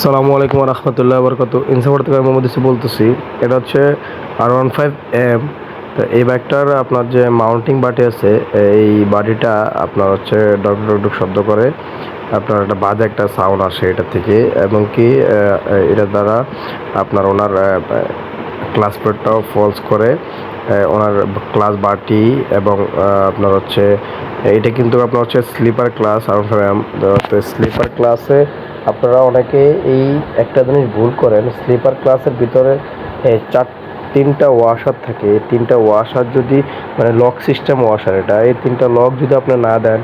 সালামু আলাইকুম রহমতুল্লাহ বরকত। ইনসাফার থেকে আমি মোহাম্মদ ইসু বলতেছি। এটা হচ্ছে R15M। তো এই বাইকটার আপনার যে মাউন্টিং বাটি আছে, এই বাটিটা আপনার হচ্ছে ডক ডক ডক শব্দ করে, আপনার একটা বাজে একটা সাউন্ড আসে এটা থেকে, এবং কি এটার দ্বারা আপনার ওনার ক্লাস প্লেটটাও ফলস করে, ওনার ক্লাস বাটি এবং আপনার হচ্ছে এটা কিন্তু আপনার হচ্ছে স্লিপার ক্লাস R15M। তো স্লিপার ক্লাসে আপনারা অনেকে এই একটা জিনিস ভুল করেন, স্লিপার ক্লাসের ভিতরে তিনটা ওয়াশার থাকে। এই তিনটা ওয়াশার যদি মানে লক সিস্টেম ওয়াশার, এটা এই তিনটা লক যদি আপনি না দেন,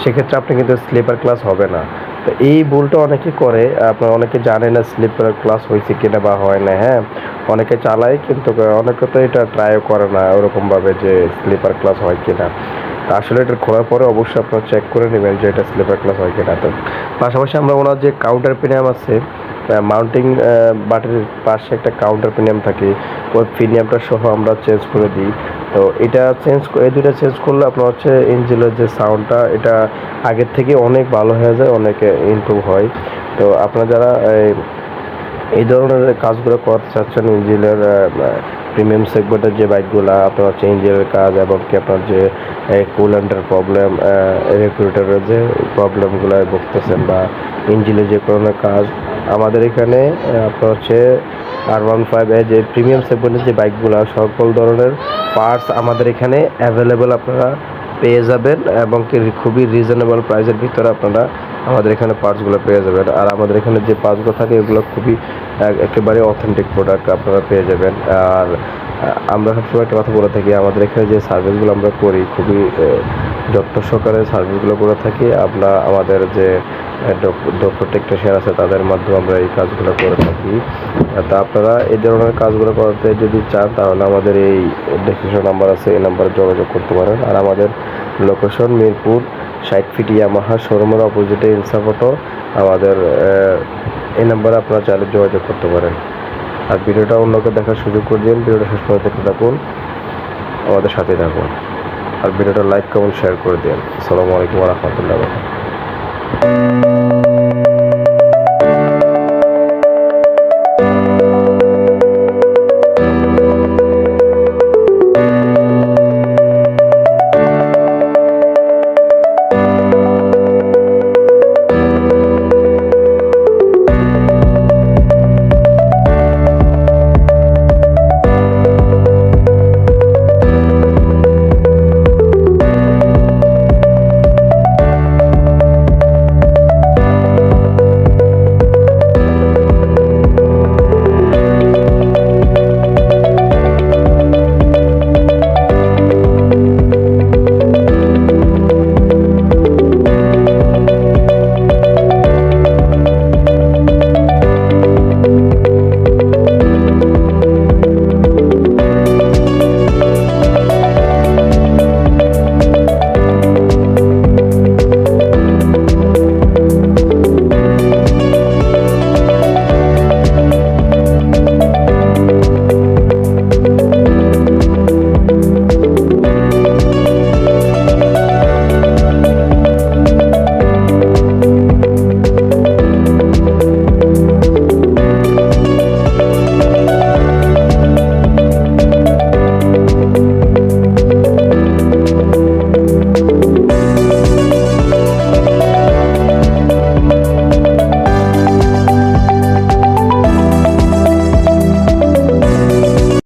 সেক্ষেত্রে আপনি কিন্তু স্লিপার ক্লাস হবে না। তো এই ভুলটা অনেকে করে, আপনার অনেকে জানে না স্লিপার ক্লাস হয়েছে কিনা বা হয় না। হ্যাঁ, অনেকে চালায় কিন্তু অনেকে তো এটা ট্রাইও করে না ওরকমভাবে যে স্লিপার ক্লাস হয় কিনা। আসলে এটা খোলার পরে অবশ্যই আপনারা চেক করে নেবেন যে এটা স্লিপার ক্লাস হয় কিনা। তো পাশাপাশি আমরা ওনার যে কাউন্টার প্রিমিয়াম আছে, মাউন্টিং বাটির পাশে একটা কাউন্টার প্রিমিয়াম থাকে, ওই প্রিমিয়ামটা সহ আমরা চেঞ্জ করে দিই। তো এটা এই দুটো চেঞ্জ করলে আপনার হচ্ছে ইঞ্জিনের যে সাউন্ডটা, এটা আগের থেকে অনেক ভালো হয়ে যায়, অনেক ইমপ্রুভ হয়। তো আপনারা যারা এই ধরনের কাজগুলো করতে চাচ্ছেন, ইঞ্জিনের প্রিমিয়াম সেগমেন্টের যে বাইকগুলো, আপনার হচ্ছে ইঞ্জিনের কাজ এবং কি আপনার যে কুলেন্টের প্রবলেম, রেগুলেটরের যে প্রবলেমগুলো ভুগতেছেন, বা ইঞ্জিনের যে কোনো কাজ, আমাদের এখানে আপনার হচ্ছে R15 যে প্রিমিয়াম সেগমেন্টের যে বাইকগুলো, সকল ধরনের পার্টস আমাদের এখানে অ্যাভেলেবেল আপনারা পেয়ে যাবেন, এবং কি খুবই রিজনেবল প্রাইসের ভিতরে আপনারা আমাদের এখানে পার্টসগুলো পেয়ে যাবেন। আর আমাদের এখানে যে পার্টসগুলো থাকে, এগুলো খুবই একেবারে অথেন্টিক প্রোডাক্ট আপনারা পেয়ে যাবেন। আর আমরা সবসময় একটা কথা বলে থাকি, আমাদের এখানে যে সার্ভিসগুলো আমরা করি, খুবই যত্ন সহকারে সার্ভিসগুলো করে থাকি। আমরা আমাদের যে দক্ষ টেকনিশিয়ান আছে, তাদের মাধ্যমে আমরা এই কাজগুলো করে থাকি। তা আপনারা এই ধরনের কাজগুলো করতে যদি চান, তাহলে আমাদের এই ডেসক্রিপশন নাম্বার আছে, এই নাম্বারে যোগাযোগ করতে পারেন। আর আমাদের লোকেশন মিরপুর 60 ফিট ইয়ামাহা শোরুমের অপোজিটে ইনসাফ অটো। আমাদের এই নাম্বারে আপনারা চাইলে যোগাযোগ করতে পারেন। আর ভিডিওটা অন্যকে দেখার সুযোগ করে দিন। ভিডিওটা শেষ পর্যন্ত দেখতে থাকুন, আমাদের সাথে থাকুন। আর ভিডিওটা লাইক কমেন্ট শেয়ার করে দিন। আসসালামু আলাইকুম ওয়া রাহমাতুল্লাহি ওয়া বারাকাতুহু।